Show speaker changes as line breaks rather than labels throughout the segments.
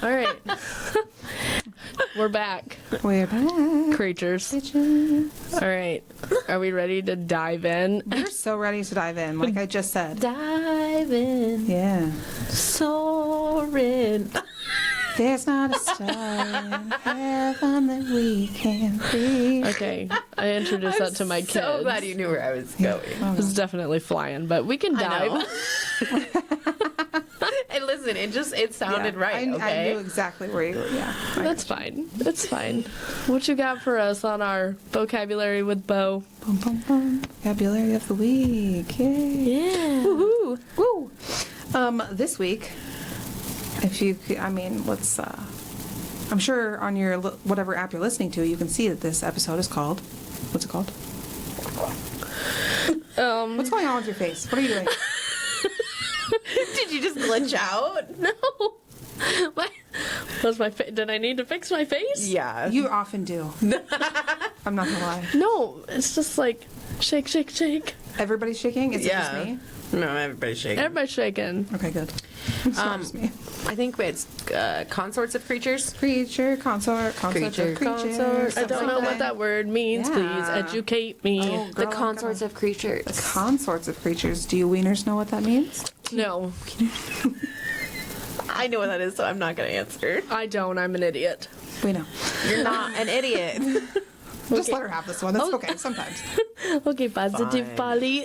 All right. We're back.
We're back.
Creatures. All right. Are we ready to dive in?
We're so ready to dive in, like I just said.
Dive in.
Yeah.
Soaring.
There's not a star in heaven that we can reach.
Okay. I introduced that to my kids.
So glad you knew where I was going.
It was definitely flying, but we can dive.
And listen, it sounded right, okay?
I knew exactly where you were. Yeah.
That's fine. That's fine. What you got for us on our vocabulary with Bo?
Bum, bum, bum. Vocabulary of the week. Yay.
Yeah.
Woohoo. Woo. This week, if you, let's, I'm sure on your, whatever app you're listening to, you can see that this episode is called, what's it called? What's going on with your face? What are you doing?
Did you just glitch out?
No. Did I need to fix my face?
Yeah.
You often do. I'm not gonna lie.
No, it's just like shake, shake, shake.
Everybody's shaking? Is it just me?
No, everybody's shaking.
Everybody's shaking.
Okay, good. It's not just me.
I think it's consorts of creatures.
Creature, consort,
Creature, consort.
I don't know what that word means.
Yeah.
Please educate me.
Oh,
The
girl,
consorts of creatures.
Consorts of creatures. Do you wieners know what that means?
No,
I know what that is, so I'm not going to answer.
I don't. I'm an idiot.
We know.
You're not an idiot.
Just let her have this one. That's okay, sometimes.
Okay, positive
Fine.
Polly.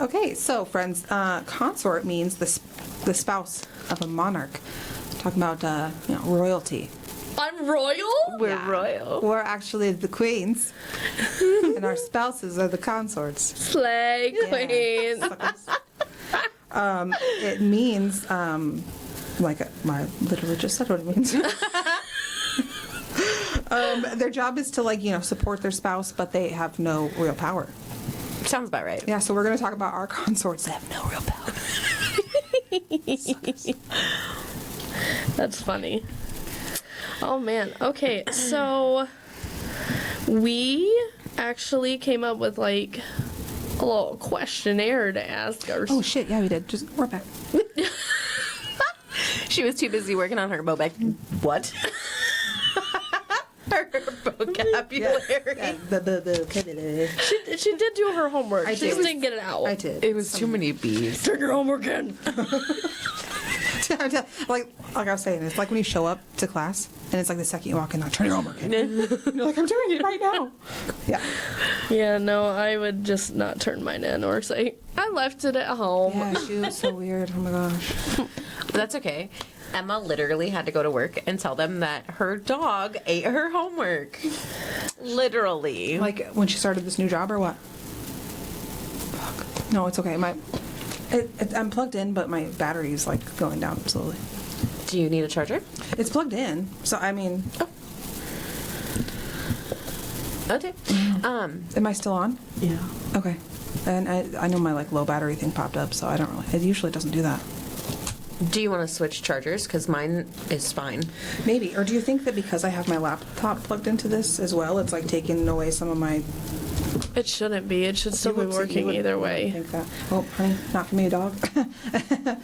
Okay, so friends, consort means the spouse of a monarch. Talking about, royalty.
I'm royal?
We're
Yeah.
royal.
We're actually the queens, and our spouses are the consorts.
Slay queen.
Suckers. It means, I literally just said what it means. Their job is to, support their spouse, but they have no real power.
Sounds about right.
Yeah, so we're going to talk about our consorts that have no real power.
That's funny. Oh man. Okay, so we actually came up with a little questionnaire to ask our.
Oh shit, yeah, we did. We're back.
She was too busy working on her what? Her vocabulary.
She did do her homework.
I
She
did.
just didn't get it out.
I did.
It was too many B's.
Turn your homework in.
like I was saying, it's like when you show up to class and it's like the second you walk in, turn your homework in. You're like, I'm doing it right now. Yeah.
Yeah, no, I would just not turn mine in or say, I left it at home.
Yeah, she was so weird. Oh my gosh.
But that's okay. Emma literally had to go to work and tell them that her dog ate her homework. Literally.
Like when she started this new job or what? Fuck. No, it's okay. I'm plugged in, but my battery's going down slowly.
Do you need a charger?
It's plugged in, so
Okay.
Am I still on?
Yeah.
Okay. And I know my low battery thing popped up, so I don't really. It usually doesn't do that.
Do you want to switch chargers? Because mine is fine.
Maybe. Or do you think that because I have my laptop plugged into this as well, it's taking away some of my.
It shouldn't be. It should still be working either way.
I think that. Oh, honey, not for me, dog.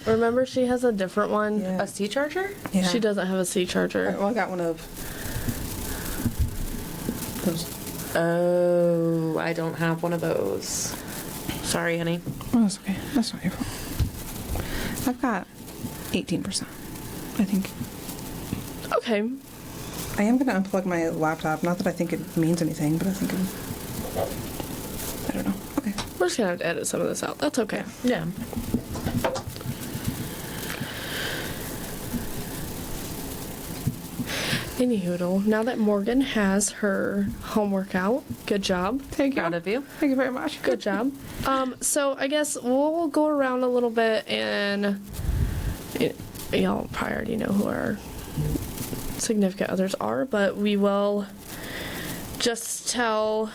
Remember, she has a different one.
Yeah.
A C charger?
Yeah.
She doesn't have a C charger.
Well, I got one of those.
Oh, I don't have one of those. Sorry, honey.
Oh, that's okay. That's not your fault. I've got 18%, I think.
Okay.
I am going to unplug my laptop. Not that I think it means anything, but I think I don't know. Okay.
We're just going to have to edit some of this out. That's okay.
Yeah.
Anywho, now that Morgan has her homework out, good job.
Thank you.
Proud of you.
Thank you very much.
Good job. So I guess we'll go around a little bit and y'all probably already know who our significant others are, but we will just tell.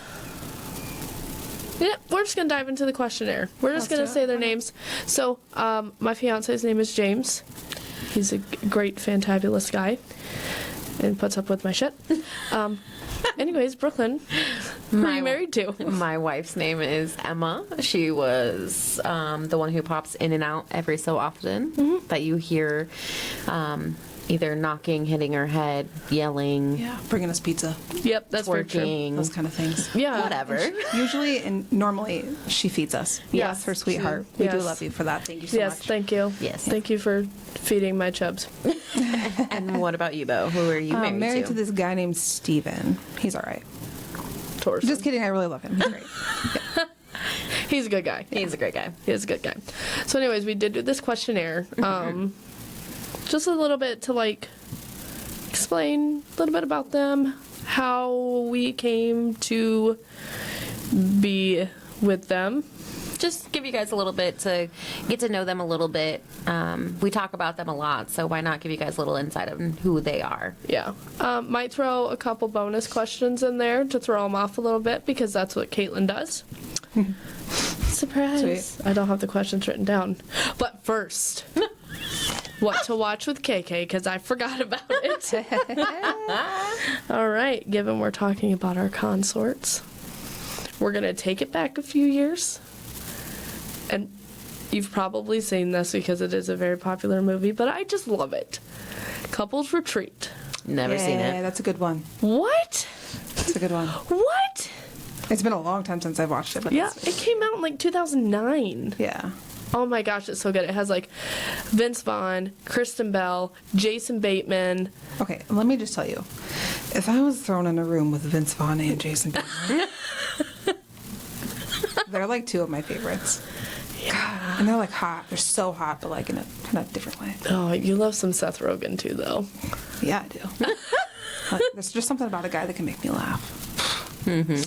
Yeah, we're just gonna dive into the questionnaire. We're just gonna say their names. So, my fiance's name is James. He's a great, fantabulous guy. and puts up with my shit. Anyways, Brooklyn, who are you married to?
My wife's name is Emma. She was the one who pops in and out every so often that you hear either knocking, hitting her head, yelling.
Yeah, bringing us pizza.
Yep, that's very true.
Twerking.
Those kind of things.
Yeah.
Whatever.
Usually and normally she feeds us. Yes, her sweetheart. We do
Yes.
love you for that. Thank you so
Yes,
much.
thank you.
Yes.
Thank you for feeding my chubs.
And what about you, Bo? Who are you
I'm married to
to?
this guy named Steven. He's all right.
Torso.
Just kidding. I really love him. He's great.
He's a good guy.
He's a great guy.
He is a good guy. So anyways, we did do this questionnaire. Just a little bit to like explain a little bit about them, how we came to be with them.
Just give you guys a little bit to get to know them a little bit. We talk about them a lot, so why not give you guys a little insight on who they are?
Yeah. Might throw a couple bonus questions in there to throw them off a little bit because that's what Caitlin does. Surprise.
Sweet.
I don't have the questions written down. But first, what to watch with KK because I forgot about it. All right. Given we're talking about our consorts, we're going to take it back a few years. And you've probably seen this because it is a very popular movie, but I just love it. Couples Retreat.
Never seen
Yeah,
it.
that's a good one.
What?
That's a good one.
What?
It's been a long time since I've watched it. But
Yeah,
it's-
it came out in like 2009.
yeah.
Oh my gosh, it's so good. It has like Vince Vaughn, Kristen Bell, Jason Bateman.
Okay, let me just tell you. If I was thrown in a room with Vince Vaughn and Jason Bateman, they're like two of my favorites.
Yeah.
And they're like hot. They're so hot, but like in a kind of different way.
Oh, you love some Seth Rogen too, though.
Yeah, I do. Like, there's just something about a guy that can make me laugh.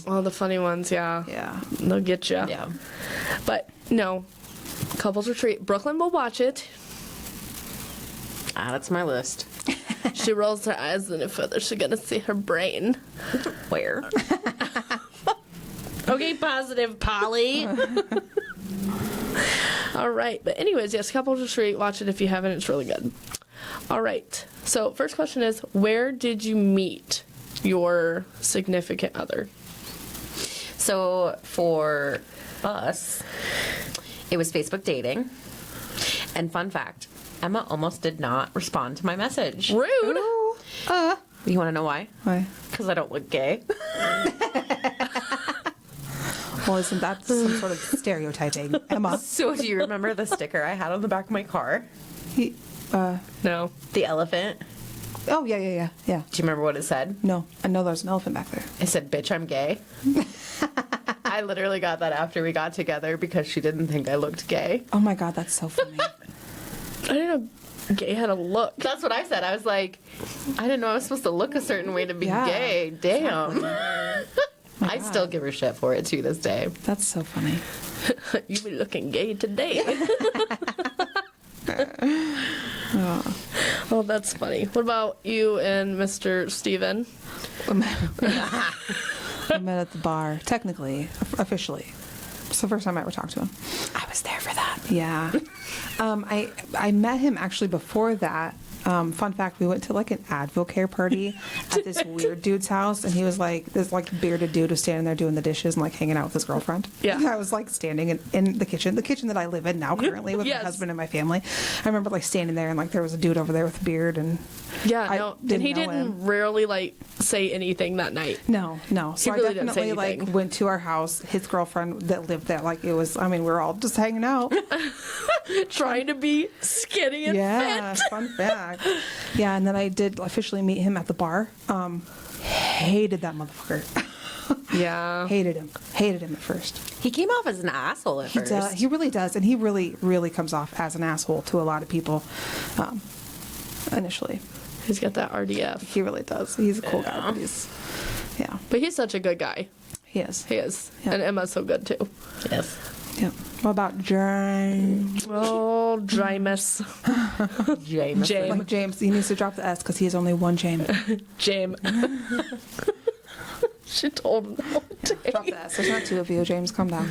All the funny ones, yeah.
Yeah.
They'll get you.
Yeah.
But no, Couples Retreat. Brooklyn will watch it.
That's my list.
She rolls her eyes, and if others are gonna see her brain.
Where?
Okay, positive, Polly. All right, but anyways, yes, Couples Retreat. Watch it if you haven't. It's really good. All right. So first question is, where did you meet your significant other?
So for us, it was Facebook dating. And fun fact, Emma almost did not respond to my message.
Rude.
You want to know why?
Why?
Because I don't look gay.
Well, isn't that some sort of stereotyping? Emma.
So do you remember the sticker I had on the back of my car?
He,
No.
The elephant?
oh, yeah.
Do you remember what it said?
No, I know there's an elephant back there.
It said, "Bitch, I'm gay." I literally got that after we got together because she didn't think I looked gay.
Oh my God, that's so funny.
I didn't know gay had a look.
That's what I said. I was like, I didn't know I was supposed to look a certain way to be
Yeah,
gay. Damn.
My
I
God.
still give her shit for it to this day.
That's so funny.
You be looking gay today. Oh, that's funny. What about you and Mr. Steven?
We met at the bar, technically, officially. It's the first time I ever talked to him.
I was there for that.
Yeah. I met him actually before that. Fun fact, we went to like an Advocare party at this weird dude's house, and he was like, this like bearded dude was standing there doing the dishes and like hanging out with his girlfriend.
Yeah.
And I was like standing in the kitchen that I live in now currently with
Yes.
my husband and my family. I remember like standing there and like there was a dude over there with a beard and
Yeah,
I
no. And
didn't
he
know
didn't
him.
rally like say anything that night.
No. So
really
I
didn't say
definitely like
anything.
went to our house. His girlfriend that lived there, like it was. I mean, we were all just hanging out.
Trying to be skinny and
Yeah,
fit.
fun fact. Yeah, and then I did officially meet him at the bar. Hated that motherfucker.
Yeah.
Hated him at first.
He came off as an asshole at first.
He really does, and he really comes off as an asshole to a lot of people. Initially,
He's got that RDF.
he really does. He's a cool guy, but
But he's such a good guy.
he is.
He is.
Yeah.
And Emma's so good too.
Yes.
Yeah. What about James?
Oh, James.
James.
James.
Like James, he needs to drop the S because he has only one James.
James. She told him the whole day.
Drop the S. There's not two of you, James. Calm down.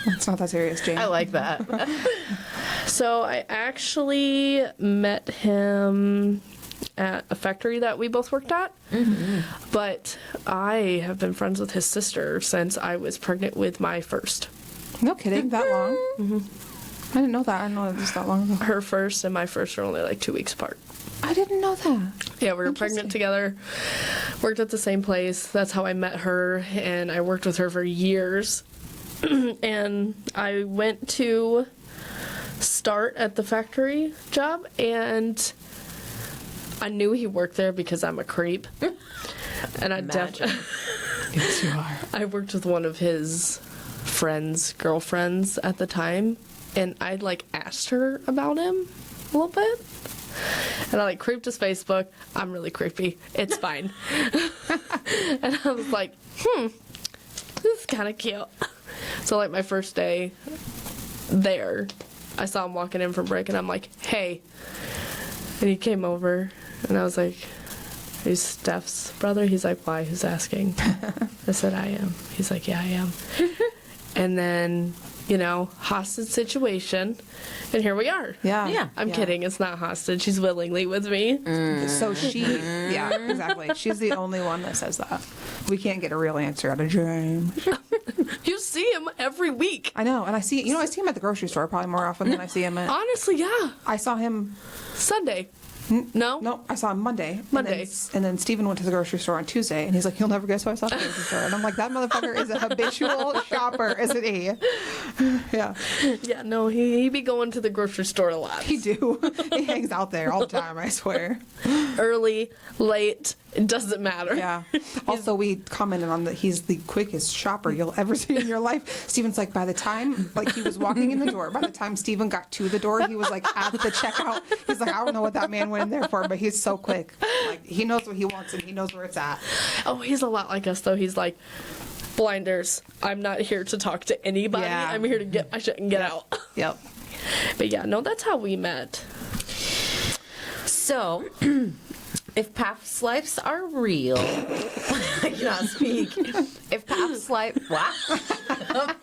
It's not that serious, James.
I like that.
So I actually met him at a factory that we both worked at. But I have been friends with his sister since I was pregnant with my first.
No kidding, that long? I didn't know that. I didn't know it was that long ago.
Her first and my first are only like 2 weeks apart.
I didn't know that.
Yeah, we were pregnant together, worked at the same place. That's how I met her, and I worked with her for years. And I went to start at the factory job, and I knew he worked there because I'm a creep. And I definitely...
Yes, you are.
I worked with one of his girlfriends at the time, and I like asked her about him a little bit. And I like creeped his Facebook. I'm really creepy. It's fine. And I was like, this is kind of cute. So like my first day there, I saw him walking in from break, and I'm like, hey. And he came over, and I was like, are you Steph's brother? He's like, why? Who's asking? I said, I am. He's like, yeah, I am. And then, you know, hostage situation, and here we are.
Yeah.
I'm kidding. It's not hostage. She's willingly with me.
So yeah, exactly. She's the only one that says that. We can't get a real answer out of James.
You see him every week.
I know, and I see him at the grocery store probably more often than I see him at.
Honestly, yeah.
I saw him.
Sunday. No?
No, I saw him Monday.
Monday.
And then Steven went to the grocery store on Tuesday, and he's like, you'll never guess who I saw at the grocery store. And I'm like, that motherfucker is a habitual shopper, isn't he? Yeah.
Yeah, no, he be going to the grocery store a lot.
He do. He hangs out there all the time, I swear.
Early, late, it doesn't matter.
Yeah. Also, we commented on that he's the quickest shopper you'll ever see in your life. Steven's like, by the time, like, he was walking in the door, by the time Steven got to the door, he was like at the checkout. He's like, I don't know what that man went in there for, but he's so quick. Like, he knows what he wants and he knows where it's at.
Oh, he's a lot like us, though. He's like, blinders. I'm not here to talk to anybody.
Yeah.
I'm here to get my shit and get out.
Yep.
But yeah, no, that's how we met.
So, if past lives are real, I cannot speak. If past life, what?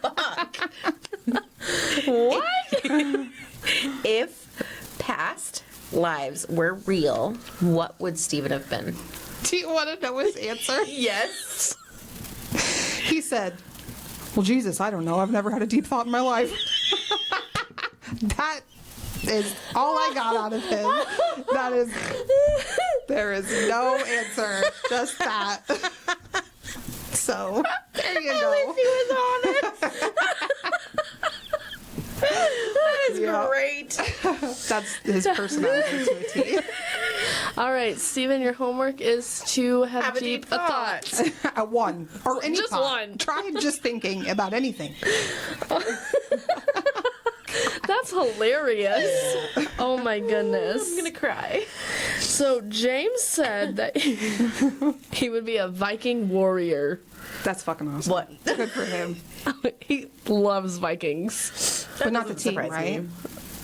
Fuck. What? If past lives were real, what would Steven have been?
Do you want to know his answer?
Yes.
He said, well, Jesus, I don't know. I've never had a deep thought in my life. That is all I got out of him. There is no answer. Just that. So, there you go.
At least he was honest. That is great.
That's his personality to a T.
All right, Steven, your homework is to have
a
deep
deep
thought.
A one. Or any
Just
thought.
one.
Try just thinking about anything.
That's hilarious. Oh my goodness.
I'm gonna cry.
So James said that he would be a Viking warrior.
That's fucking awesome.
What?
Good for him.
He loves Vikings.
But not the
doesn't
team,
surprise
right?
me.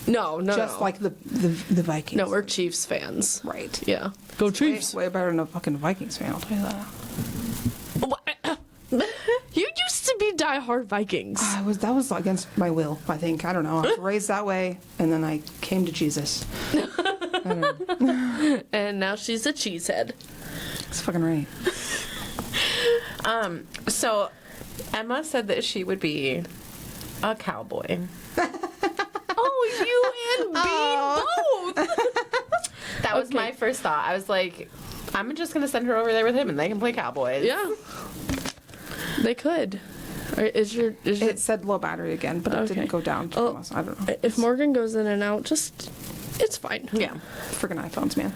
No,
Just
no.
like the Vikings.
No, we're Chiefs fans.
Right.
Yeah. Go Chiefs.
Way better than a fucking Vikings fan, I'll tell you that.
You used to be diehard Vikings.
That was against my will, I think. I don't know. I was raised that way, and then I came to Jesus.
And now she's a cheesehead.
It's fucking right.
So Emma said that she would be a cowboy.
Oh, you and B both.
That was my first thought. I was like, I'm just gonna send her over there with him, and they can play cowboys.
Yeah. They could.
It said low battery again, but it
Okay.
didn't go down to almost. I don't know.
If Morgan goes in and out, it's fine.
Yeah.
Friggin' iPhones, man.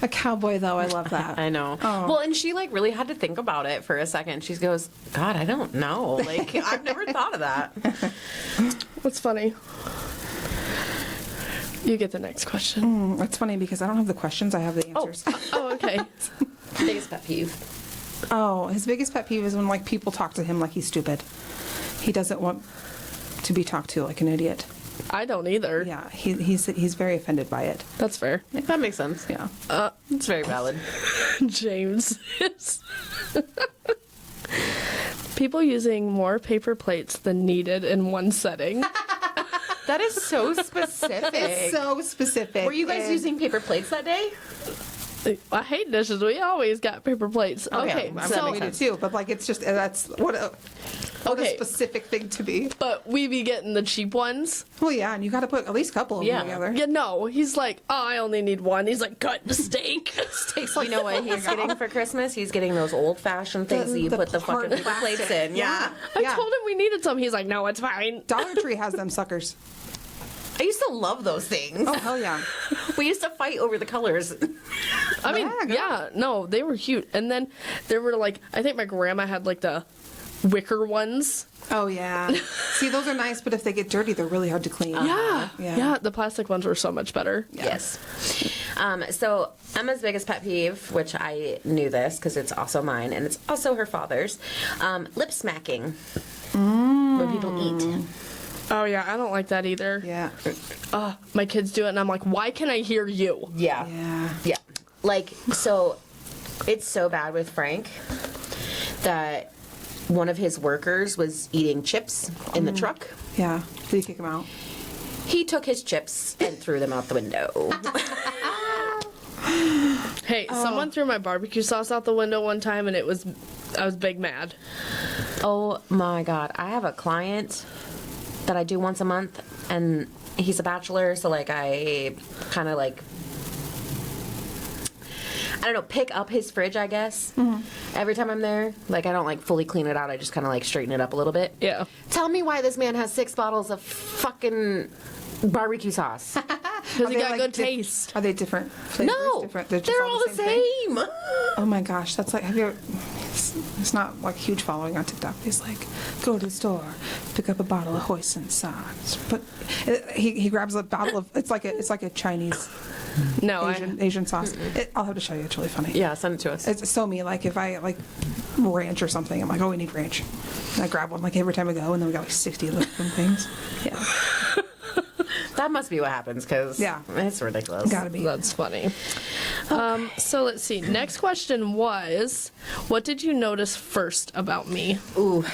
A cowboy, though, I love that.
I know.
Oh.
Well, and she like really had to think about it for a second. She goes, God, I don't know. Like, I've never thought of that.
That's funny. You get the next question.
It's funny because I don't have the questions, I have the answers.
Oh, okay.
Biggest pet peeve.
Oh, his biggest pet peeve is when like people talk to him like he's stupid. He doesn't want to be talked to like an idiot.
I don't either.
Yeah, he's very offended by it.
That's fair.
That makes sense.
Yeah.
It's very valid.
James is. People using more paper plates than needed in one setting.
That is so specific.
It's so specific.
Were you guys
and
using paper plates that day?
I hate dishes. We always got paper plates. Okay,
Okay,
so
we do too, but like it's just that's what a
Okay.
specific thing to be.
but we be getting the cheap ones.
Well, yeah, and you got to put at least a couple of
Yeah.
them together.
Yeah, no, he's like, oh, I only need one. He's like, cut the steak.
Takes
You know what he's getting for Christmas? He's getting those old-fashioned things that you put the
hard
fucking paper plates
plastic.
in. Yeah.
I told him we needed some. He's like, no, it's fine.
Dollar Tree has them suckers.
I used to love those things.
Oh hell yeah!
We used to fight over the colors.
I mean,
Yeah, girl.
yeah, no, they were cute. And then there were like, I think my grandma had like the wicker ones.
Oh yeah. See, those are nice, but if they get dirty, they're really hard to clean.
Yeah,
Yeah.
yeah, the plastic ones were so much better.
Yes. So Emma's biggest pet peeve, which I knew this because it's also mine and it's also her father's, lip smacking when people eat.
Oh yeah, I don't like that either.
Yeah.
My kids do it, and I'm like, why can I hear you?
Yeah.
Yeah.
Yeah. Like, so it's so bad with Frank that one of his workers was eating chips in the truck.
Yeah. Did you kick them out?
He took his chips and threw them out the window.
Hey, someone threw my barbecue sauce out the window one time, and I was big mad.
Oh my God. I have a client that I do once a month, and he's a bachelor, so like I kind of like, I don't know, pick up his fridge, I guess, every time I'm there. Like I don't like fully clean it out, I just kind of like straighten it up a little bit.
Yeah.
Tell me why this man has 6 bottles of fucking barbecue sauce.
Because he
they,
got
like,
good taste.
Are they different flavors?
No,
Different,
they're
just
all the
thing?
same.
Oh my gosh, that's like, have you ever, it's not like huge following on TikTok. He's like, go to the store, pick up a bottle of hoisin sauce. But he grabs a bottle of, it's like a Chinese
No,
Asian sauce. I'll have to show you, it's really funny.
Yeah, send it to us.
It's so me, like if I like ranch or something, I'm like, oh, we need ranch. And I grab one like every time I go, and then we got like 60 of those things. Yeah.
That must be what happens, because
Yeah.
it's ridiculous.
Gotta be.
That's funny. So let's see. Next question was, what did you notice first about me?
Ooh.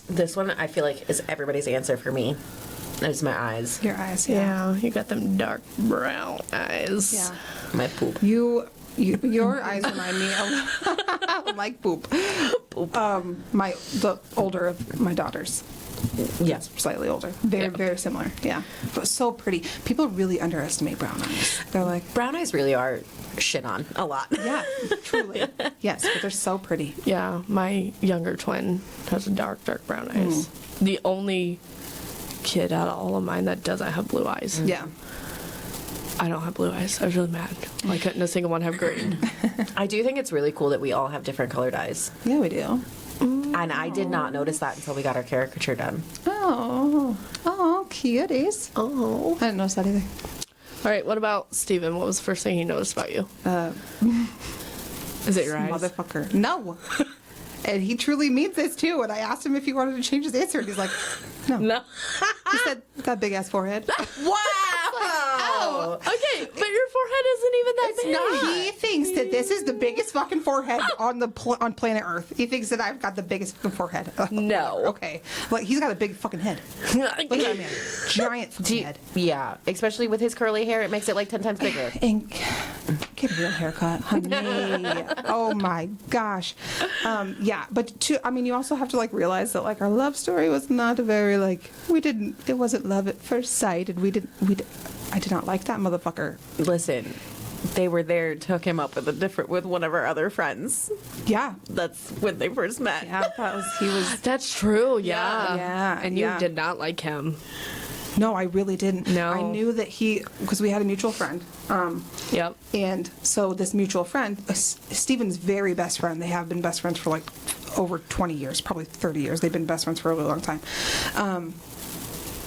This one, I feel like, is everybody's answer for me. It's my eyes.
Your eyes, yeah.
Yeah, you got them dark brown eyes.
Yeah.
My poop.
Your eyes remind me of like poop. The older of my daughters.
Yes.
Slightly older. Very similar. Yeah. But so pretty. People really underestimate brown eyes. They're like,
Brown eyes really are shit on a lot.
yeah, truly. Yes, but they're so pretty.
Yeah, my younger twin has dark brown eyes. The only kid out of all of mine that doesn't have blue eyes.
Yeah.
I don't have blue eyes. I was really mad. Why couldn't a single one have green?
I do think it's really cool that we all have different colored eyes.
Yeah, we do.
And I did not notice that until we got our caricature done.
Oh, cuties.
Oh.
I didn't notice that either.
All right, what about Steven? What was the first thing he noticed about you? Is it your eyes?
Motherfucker. No. And he truly means this too. And I asked him if he wanted to change his answer, and he's like, no.
No.
He said, that big ass forehead.
Wow!
Oh, okay, but your forehead isn't even that big.
He thinks that this is the biggest fucking forehead on on planet Earth. He thinks that I've got the biggest fucking forehead.
No.
Okay. Like, he's got a big fucking head. Look at that man. Giant fucking head.
Yeah, especially with his curly hair, it makes it like 10 times bigger.
And get a real haircut, honey. Oh my gosh. Yeah, but you also have to like realize that like our love story was not a very like it wasn't love at first sight, and I did not like that motherfucker.
Listen, they were there to hook him up with one of our other friends.
Yeah.
That's when they first met.
Yeah, he was.
That's true, yeah.
Yeah,
And you
yeah.
did not like him.
No, I really didn't.
No.
I knew that because we had a mutual friend.
Yep.
And so this mutual friend, Steven's very best friend, they have been best friends for like over 20 years, probably 30 years. They've been best friends for a really long time.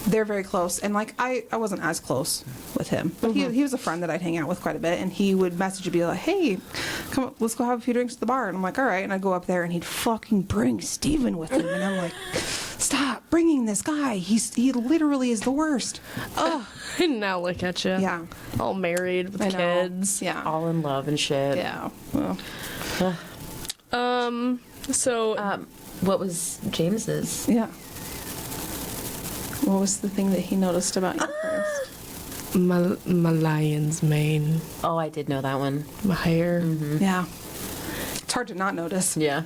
They're very close. And like, I wasn't as close with him, but he was a friend that I'd hang out with quite a bit. And he would message me, be like, hey, come up, let's go have a few drinks at the bar. And I'm like, all right. And I'd go up there and he'd fucking bring Steven with him. And I'm like, stop bringing this guy. He literally is the worst. Ugh.
Now look at you.
Yeah.
All married with
I know.
kids.
Yeah.
All in love and shit.
Yeah. Well,
So
What was James's?
yeah. What was the thing that he noticed about you first?
My lion's mane,
Oh, I did know that one.
my hair.
Yeah. It's hard to not notice.
Yeah.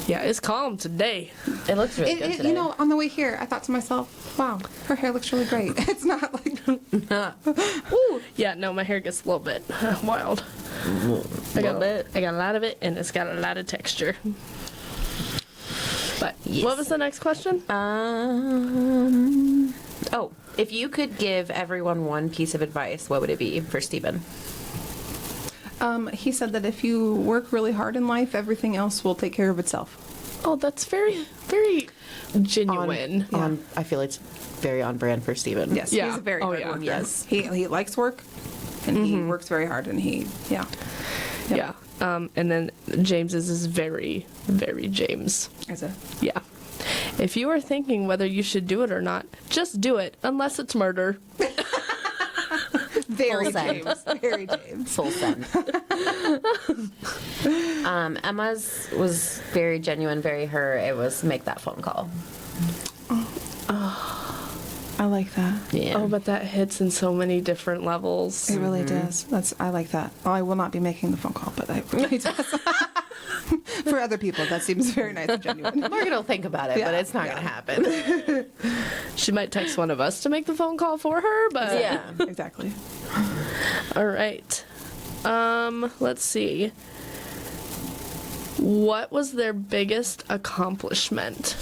Yeah, it's calm today.
It looks really good today.
You know, on the way here, I thought to myself, wow, her hair looks really great. It's not like...
Ooh. Yeah, no, my hair gets a little bit wild. I got a lot of it, and it's got a lot of texture. But
Yes.
what was the next question?
Oh, if you could give everyone one piece of advice, what would it be for Stephen?
He said that if you work really hard in life, everything else will take care of itself.
Oh, that's very, very genuine.
I feel it's very on brand for Stephen.
Yes,
Yeah.
he's a very
Oh,
hard
yeah.
worker.
Yes.
He likes work, and he works very hard, and yeah.
Yeah. And then James's is very, very James.
Is it?
Yeah. If you are thinking whether you should do it or not, just do it, unless it's murder.
Very
Full send.
James. Very James.
Full send. Emma's was very genuine, very her. It was make that phone call.
I like that.
Yeah.
Oh, but that hits in so many different levels.
It really does. I like that. Oh, I will not be making the phone call, but I really does. For other people, that seems very nice and genuine.
Morgan will think about it, but
Yeah,
it's not
yeah.
going to happen.
She might text one of us to make the phone call for her, but
Yeah.
Exactly.
all right. Let's see. What was their biggest accomplishment?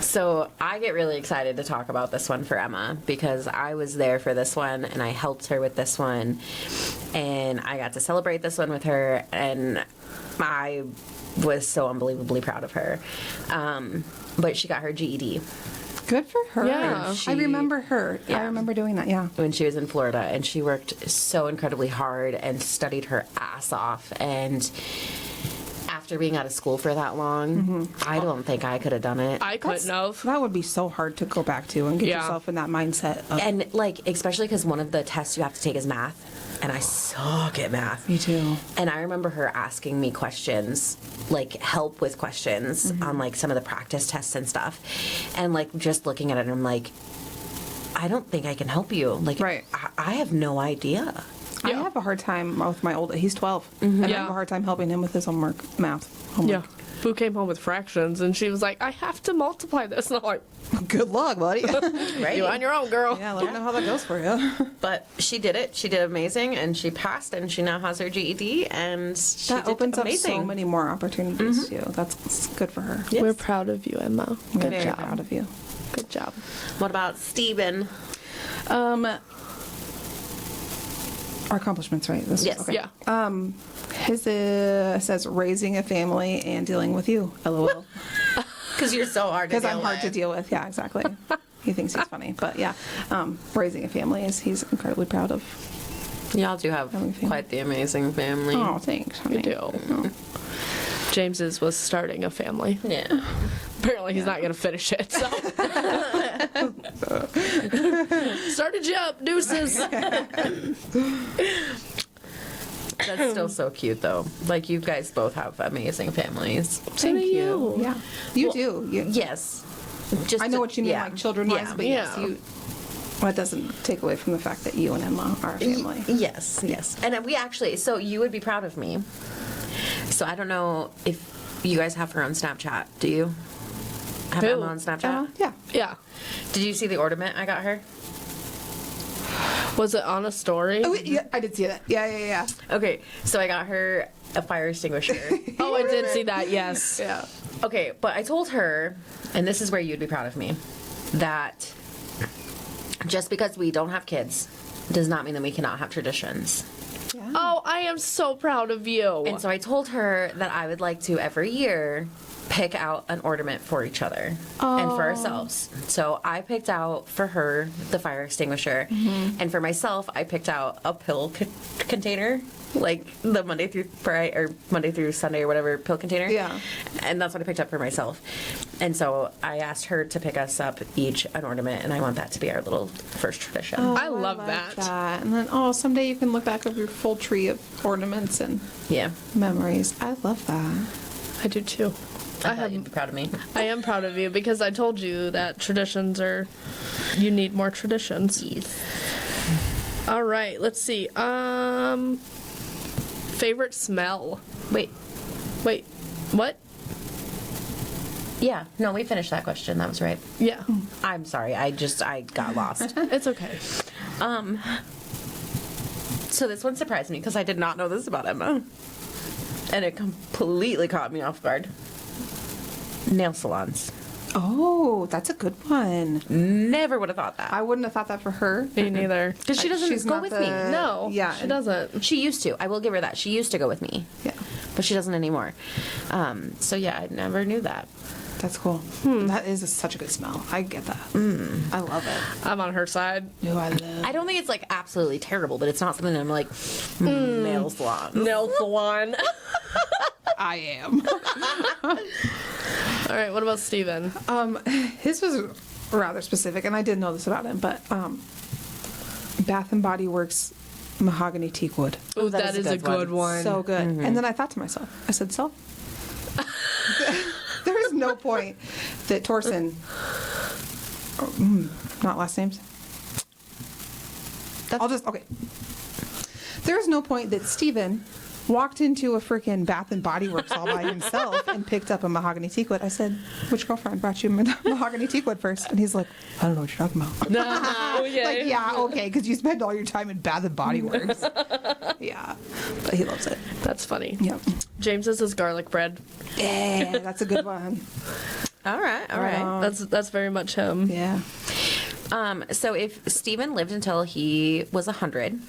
So I get really excited to talk about this one for Emma because I was there for this one and I helped her with this one and I got to celebrate this one with her and I was so unbelievably proud of her. But she got her GED
Good for her.
Yeah.
I remember her.
Yeah.
I remember doing that, yeah.
when she was in Florida and she worked so incredibly hard and studied her ass off and after being out of school for that long, I don't think I could have done it.
I couldn't have.
That would be so hard to go back to and get
Yeah.
yourself in that mindset of,
And like, especially because one of the tests you have to take is math, and I suck at math.
me too.
And I remember her asking me questions, like help with questions on like some of the practice tests and stuff, and like just looking at it, and I'm like, I don't think I can help you. Like,
Right.
I have no idea.
I
Yeah.
have a hard time with my he's 12, and I
Yeah.
have a hard time helping him with his math homework.
Yeah. Boo came home with fractions and she was like, I have to multiply this. And I'm like,
Good luck, buddy.
Right?
you on your own, girl.
Yeah, let me know how that goes for you.
But she did it. She did amazing, and she passed, and she now has her GED, and she
That
did
opens
amazing.
up so many more opportunities too. That's good for her.
Yes.
We're proud of you, Emma.
We're
Good
very
job.
proud of you.
Good job.
What about Steven?
Our accomplishments, right? This
Yes.
Okay.
Yeah.
His says raising a family and dealing with you. LOL.
Because you're so hard to
Because
deal
I'm hard to
with.
deal with. Yeah, exactly. He thinks he's funny, but yeah, raising a family he's incredibly proud of.
Y'all do have
Everything.
quite the amazing family.
Oh, thanks. Honey.
You do.
Oh.
James's was starting a family.
Yeah.
Apparently he's not going to finish it, so. Started you up, deuces.
That's still so cute, though. Like, you guys both have amazing families.
So do you.
Yeah, you do. You,
Yes. Just
I know what you mean,
yeah.
like children-wise,
Yeah.
but yes,
Yeah.
that doesn't take away from the fact that you and Emma are a family.
Yes, yes. And we actually, so you would be proud of me. So I don't know if you guys have her on Snapchat. Do you? Have
Who?
Emma on Snapchat?
Yeah.
Yeah.
Did you see the ornament I got her?
Was it on a story?
Oh, yeah, I did see that. Yeah.
Okay, so I got her a fire extinguisher.
Oh, I did see that, yes.
Yeah.
Okay, but I told her, and this is where you'd be proud of me, that just because we don't have kids does not mean that we cannot have traditions.
Yeah.
Oh, I am so proud of you.
And so I told her that I would like to every year pick out an ornament for each other and for ourselves. So I picked out for her the fire extinguisher, and for myself I picked out a pill container, like the Monday through Friday or Monday through Sunday or whatever pill container.
Yeah.
And that's what I picked up for myself. And so I asked her to pick us up each an ornament, and I want that to be our little first tradition.
I love
like
that.
And then, someday you can look back over your full tree of ornaments and
Yeah.
memories. I love that.
I do too.
I thought you'd be proud of me.
I am proud of you because I told you that traditions are, you need more traditions. All right, let's see. Favorite smell.
Wait.
Wait, what?
Yeah. No, we finished that question. That was right.
Yeah,
I'm sorry. I got lost.
it's okay.
So this one surprised me because I did not know this about Emma. And it completely caught me off guard. Nail salons.
Oh, that's a good one.
Never would have thought that.
I wouldn't have thought that for her.
Me neither.
Because she doesn't
She's
go
not
with
the-
me.
No,
Yeah,
she
and-
doesn't.
She used to. I will give her that. She used to go with me.
Yeah,
But she doesn't anymore. So yeah, I never knew that.
that's cool. That is such a good smell. I get that. I love it.
I'm on her side.
No, I love.
I don't think it's like absolutely terrible, but it's not something that I'm like, nail salon.
Nail salon.
I am.
All right, what about Steven?
His was rather specific, and I did know this about him, but Bath and Body Works mahogany teak wood.
Oh,
that
that
is
is
a
a
good
good
one.
one.
So good. And then I thought to myself, I said, so? There is no point that Torsen, not last names. Okay. There is no point that Steven walked into a freaking Bath and Body Works all by himself and picked up a mahogany teak wood. I said, which girlfriend brought you mahogany teak wood first? And he's like, I don't know what you're talking about.
No, yeah.
Like, yeah, okay, because you spend all your time in Bath and Body Works. Yeah, but he loves it.
That's funny.
Yep.
James's is garlic bread.
Yeah, that's a good one.
All right.
That's very much him.
Yeah.
So if Steven lived until he was 100,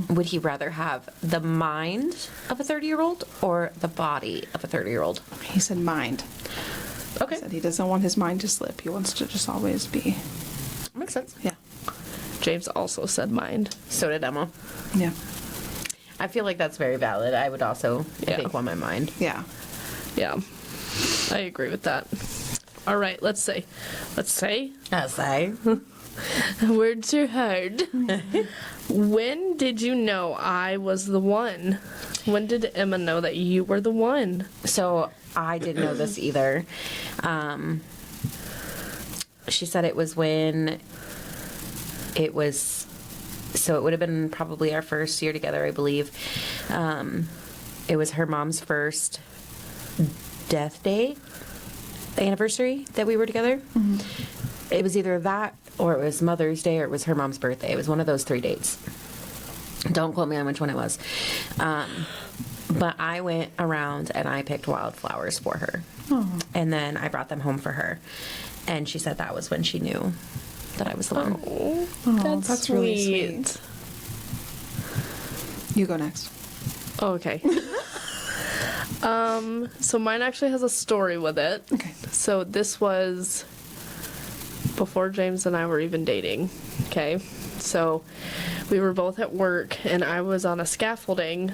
would he rather have the mind of a 30-year-old or the body of a 30-year-old?
He said mind.
Okay.
He said he doesn't want his mind to slip. He wants to just always be.
Makes sense.
Yeah.
James also said mind.
So did Emma.
Yeah.
I feel like that's very valid. I would also, I
Yeah.
think, want my mind.
Yeah.
Yeah, I agree with that. All right, let's say.
As I.
Words are hard. When did you know I was the one? When did Emma know that you were the one?
So I didn't know this either. She said it was when it was, so it would have been probably our first year together, I believe. It was her mom's first death day anniversary that we were together. It was either that or it was Mother's Day or it was her mom's birthday. It was one of those 3 dates. Don't quote me on which one it was. But I went around and I picked wildflowers for her. And then I brought them home for her. And she said that was when she knew that I was the one.
Oh,
that's really sweet. You go next.
Okay. So mine actually has a story with it.
Okay.
So this was before James and I were even dating. Okay. So we were both at work and I was on a scaffolding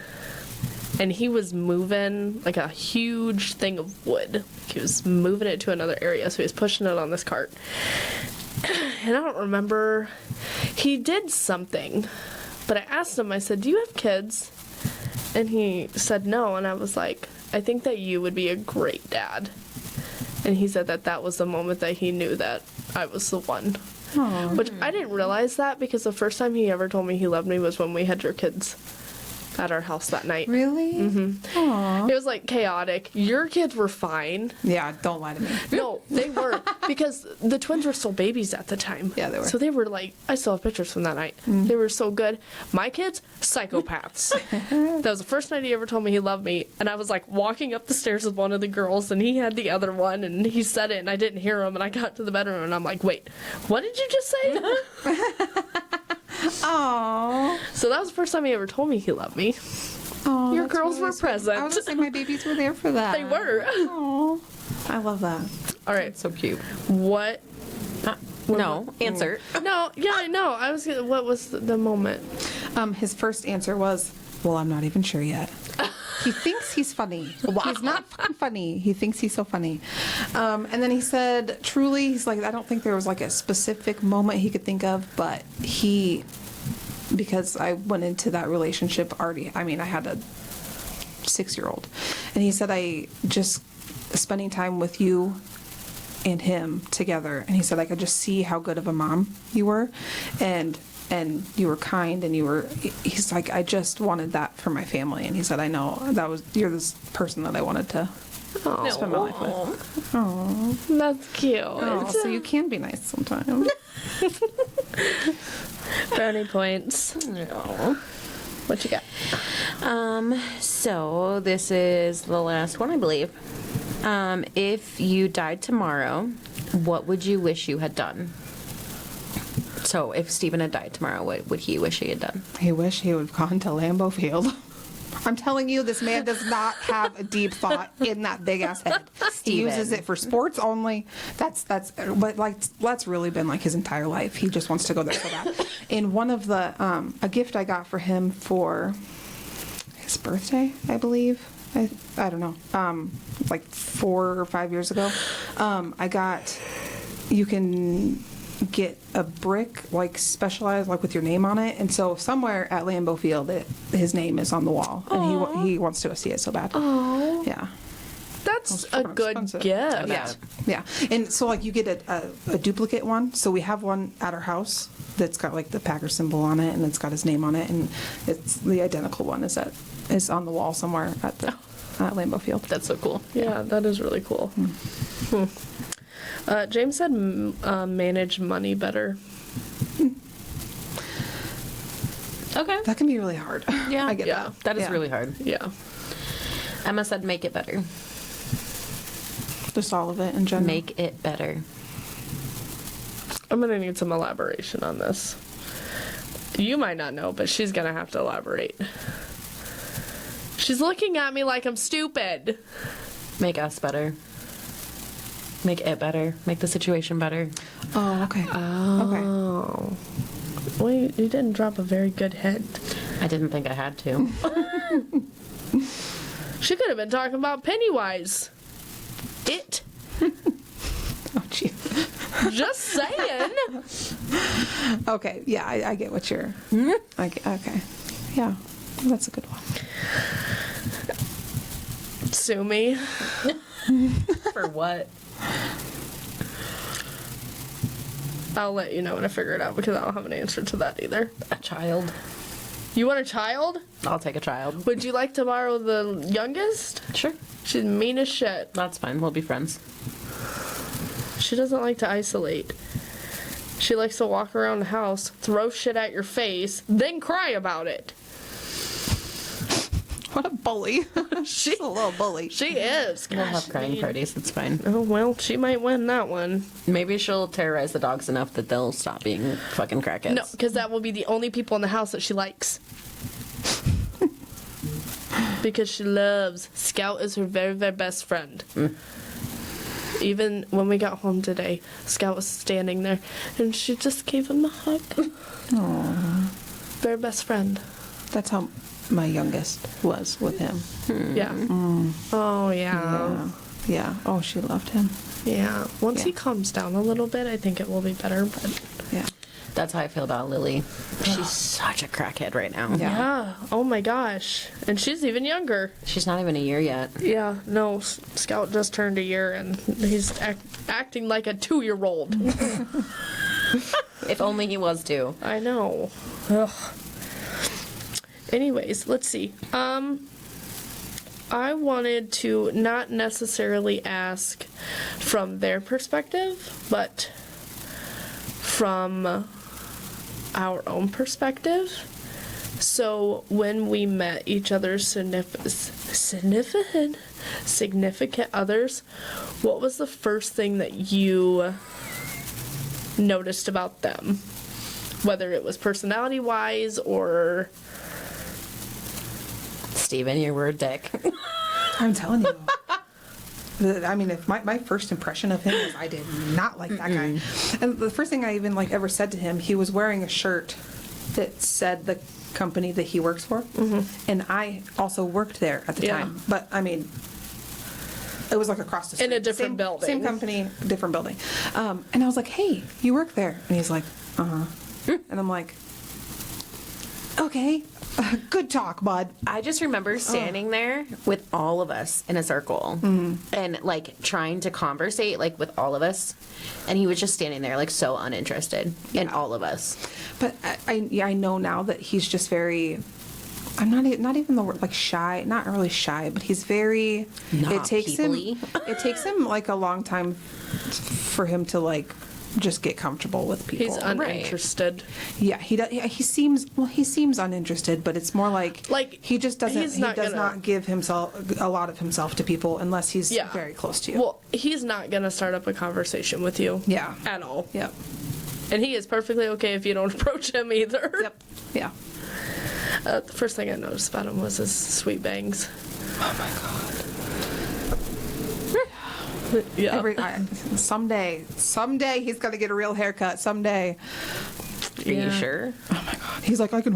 and he was moving like a huge thing of wood. He was moving it to another area, so he was pushing it on this cart. And I don't remember, he did something, but I asked him, I said, do you have kids? And he said no, and I was like, I think that you would be a great dad. And he said that that was the moment that he knew that I was the one.
Aw.
Which I didn't realize that because the first time he ever told me he loved me was when we had your kids at our house that night.
Really? Mm-hmm. Aw.
It was like chaotic. Your kids were fine.
Yeah, don't lie to me.
No, they weren't because the twins were still babies at the time.
Yeah, they were.
So they were like, I still have pictures from that night. They were so good. My kids, psychopaths. That was the first night he ever told me he loved me. And I was like walking up the stairs with one of the girls and he had the other one and he said it and I didn't hear him and I got to the bedroom and I'm like, wait, what did you just say?
Aww.
So that was the first time he ever told me he loved me.
Aw,
Your
that's
girls
really
were
sweet.
present.
I was gonna say my babies were there for that.
They were.
Aw. I love that.
All right.
So cute.
What?
No, answer.
No, yeah, I know. I was gonna, what was the moment?
His first answer was, well, I'm not even sure yet. He thinks he's funny. He's not fucking funny. He thinks he's so funny. And then he said, truly, he's like, I don't think there was like a specific moment he could think of, but because I went into that relationship already, I mean, I had a 6-year-old. And he said, I just spending time with you and him together. And he said, I could just see how good of a mom you were. And and you were kind, and he's like, I just wanted that for my family. And he said, I know, you're this person that I wanted to spend my life with. Oh,
That's cute.
so you can be nice sometimes.
Brownie points.
No.
What you got?
So this is the last one, I believe. If you died tomorrow, what would you wish you had done? So if Stephen had died tomorrow, what would he wish he had done?
He wish he would have gone to Lambeau Field. I'm telling you, this man does not have a deep thought in that big ass head. He uses it for sports only. But like that's really been like his entire life. He just wants to go there so bad. In one of the a gift I got for him for his birthday, I believe. I don't know. Like 4 or 5 years ago, I got. You can get a brick like specialized like with your name on it, and so somewhere at Lambeau Field his name is on the wall.
Aww.
And he wants to go see it so bad.
Oh,
Yeah.
that's a good
Expensive.
gift.
Yeah. And so like you get a duplicate one. So we have one at our house that's got like the Packer symbol on it, and it's got his name on it, and it's the identical one is on the wall somewhere at Lambeau Field.
That's so cool.
Yeah, that is really cool. James said manage money better.
Okay.
That can be really hard.
Yeah.
I get
Yeah.
that.
That is
Yeah.
really hard.
Yeah.
Emma said make it better.
Just all of it in general.
Make it better.
I'm gonna need some elaboration on this. You might not know, but she's gonna have to elaborate. She's looking at me like I'm stupid.
Make us better. Make it better. Make the situation better.
Oh, okay. Okay.
Oh. Well, you didn't drop a very good hint.
I didn't think I had to.
She could have been talking about Pennywise. It.
Oh, gee.
Just saying.
Okay. Yeah, I get what you're. Okay. Yeah, that's a good one.
Sue me.
For what?
I'll let you know when I figure it out because I don't have an answer to that either.
A child.
You want a child?
I'll take a child.
Would you like to borrow the youngest?
Sure.
She's mean as shit.
That's fine. We'll be friends.
She doesn't like to isolate. She likes to walk around the house, throw shit at your face, then cry about it.
What a bully. She's a little bully.
She is.
We'll have
Gosh,
crying
dude.
parties. It's fine.
Oh, well, she might win that one.
Maybe she'll terrorize the dogs enough that they'll stop being fucking crackheads.
No, because that will be the only people in the house that she likes. Because she loves. Scout is her very, very best friend. Even when we got home today, Scout was standing there, and she just gave him a hug.
Aww.
Very best friend.
That's how my youngest was with him.
Yeah. Oh, yeah.
Yeah. Oh, she loved him.
Yeah. Once
Yeah.
he calms down a little bit, I think it will be better, but...
Yeah.
That's how I feel about Lily. She's such a crackhead right now.
Yeah.
Yeah. Oh, my gosh. And she's even younger.
She's not even a year yet.
Yeah, no, Scout just turned a year and he's acting like a 2-year-old.
If only he was too.
I know. Ugh. Anyways, let's see. I wanted to not necessarily ask from their perspective, but from our own perspective. So when we met each other's significant others, what was the first thing that you noticed about them? Whether it was personality-wise or...
Steven, you were a dick.
I'm telling you. I mean, if my first impression of him was I did not like that guy. And the first thing I even like ever said to him, he was wearing a shirt that said the company that he works for. And I also worked there at the
Yeah.
time. But I mean, it was like across the street.
In a different
Same-
building.
Same company, different building. And I was like, hey, you work there. And he's like, uh-huh. And I'm like, okay. Good talk, bud.
I just remember standing there with all of us in a circle and like trying to conversate like with all of us, and he was just standing there like so uninterested in all of us.
But I know now that he's just very. I'm not even the word like shy. Not really shy, but he's very.
Not
it takes
people-y.
him. It takes him like a long time for him to like just get comfortable with people.
He's uninterested.
Yeah, he does. He seems uninterested, but it's more like he just doesn't.
he's
He
not
does
gonna-
not give himself a lot of himself to people unless he's
Yeah.
very close to you.
Well, he's not gonna start up a conversation with you.
Yeah.
At all.
Yep.
And he is perfectly okay if you don't approach him either.
Yep. Yeah.
The first thing I noticed about him was his sweet bangs.
Oh my god.
Yeah.
Someday he's gonna get a real haircut. Someday.
Are you sure?
Oh my god. He's like, I can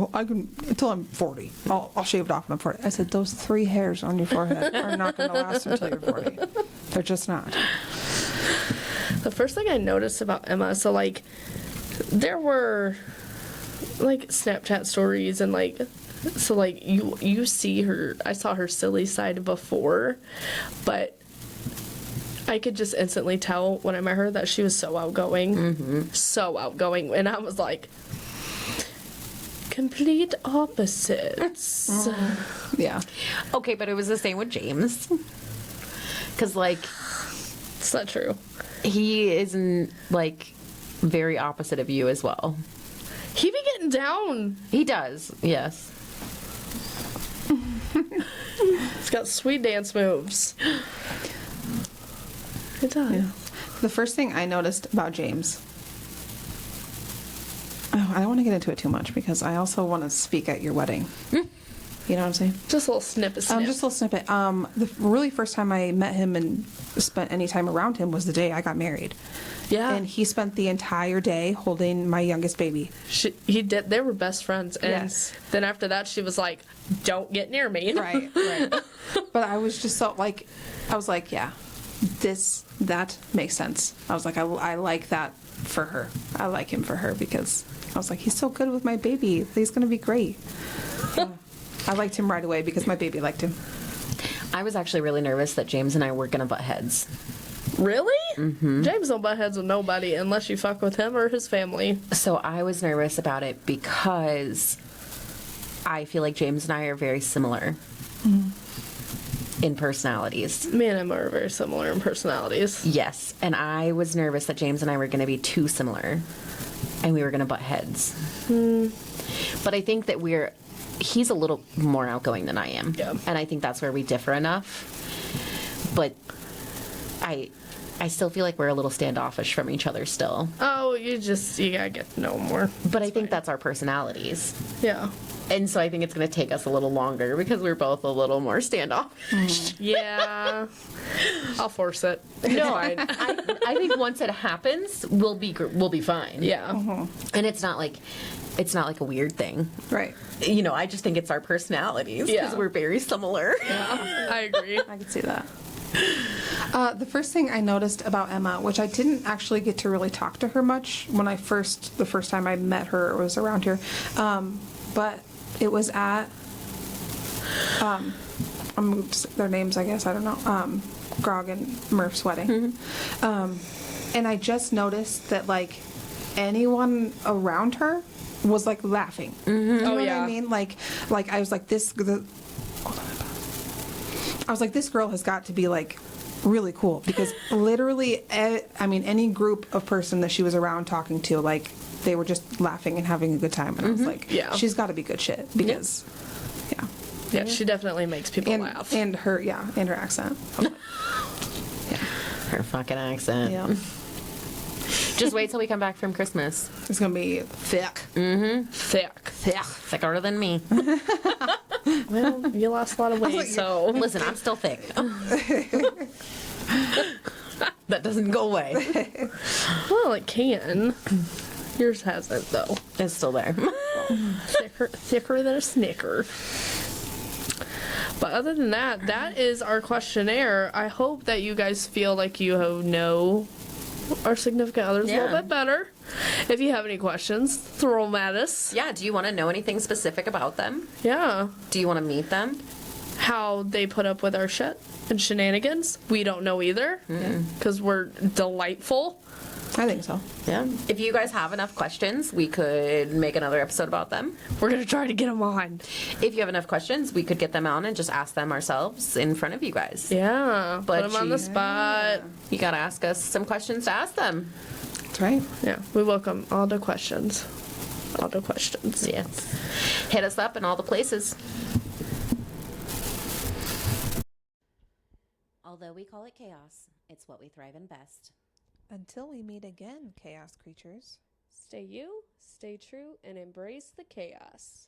until I'm 40. I'll shave it off when I'm 40. I said, those 3 hairs on your forehead are not gonna last until you're 40. They're just not.
The first thing I noticed about Emma, so like, there were like Snapchat stories and like, so like you see her. I saw her silly side before, but I could just instantly tell when I met her that she was so outgoing, so outgoing, and I was like, complete opposites.
Yeah.
Okay, but it was the same with James. Because like
It's not true.
he isn't like very opposite of you as well.
He be getting down.
He does, yes.
He's got sweet dance moves. It does.
Yeah. The first thing I noticed about James. Oh, I don't want to get into it too much because I also want to speak at your wedding. You know what I'm saying?
Just a little snip.
Just a little snippet. The really first time I met him and spent any time around him was the day I got married.
Yeah.
And he spent the entire day holding my youngest baby.
He did. They were best friends, and
Yes.
then after that, she was like, "Don't get near me."
Right. But I was just so like, I was like, yeah, that makes sense. I was like, I like that for her. I like him for her because I was like, he's so good with my baby. He's gonna be great. I liked him right away because my baby liked him.
I was actually really nervous that James and I were gonna butt heads.
Really? Mm-hmm. James don't butt heads with nobody unless you fuck with him or his family.
So I was nervous about it because I feel like James and I are very similar in personalities.
Me and Emma are very similar in personalities.
Yes, and I was nervous that James and I were going to be too similar and we were going to butt heads. But I think that he's a little more outgoing than I am.
Yeah.
And I think that's where we differ enough. But I still feel like we're a little standoffish from each other still.
Oh, you gotta get to know him more.
But I think that's our personalities.
Yeah.
And so I think it's going to take us a little longer because we're both a little more standoffish.
Yeah. I'll force it.
No,
Fine.
I think once it happens, we'll be fine.
Yeah.
And it's not like a weird thing.
Right.
You know, I just think it's our personalities because
Yeah.
we're very similar.
I agree.
I could see that. The first thing I noticed about Emma, which I didn't actually get to really talk to her much when the first time I met her was around here, but it was at, their names, I guess, I don't know, Grog and Murph's wedding. And I just noticed that, like, anyone around her was, like, laughing. You know what I mean? Like I was like, I was like, this girl has got to be, like, really cool because literally, any group of person that she was around talking to, like, they were just laughing and having a good time. And I was like,
Yeah.
she's got to be good shit because,
Yeah, she definitely makes people
and
laugh.
and her accent. I was like,
Her fucking accent.
yeah,
Just wait till we come back from Christmas.
it's gonna be thick.
Thick.
Thicker than me.
Well, you lost a lot of weight, so.
Listen, I'm still thick. That doesn't go away.
Well, it can. Yours hasn't, though.
It's still there.
Thicker than a Snicker. But other than that, that is our questionnaire. I hope that you guys feel like you know our significant others a
Yeah.
little bit better. If you have any questions, throw them at us.
Yeah, do you want to know anything specific about them?
Yeah.
Do you want to meet them?
How they put up with our shit and shenanigans, we don't know either. Because we're delightful.
I think so.
Yeah. If you guys have enough questions, we could make another episode about them.
We're going to try to get them on.
If you have enough questions, we could get them on and just ask them ourselves in front of you guys.
Yeah.
But
put them on the spot.
You got to ask us some questions to ask them.
That's right.
Yeah. We welcome all the questions. All the questions.
Yes. Hit us up in all the places.
Although we call it chaos, it's what we thrive in best.
Until we meet again, chaos creatures.
Stay you, stay true, and embrace the chaos.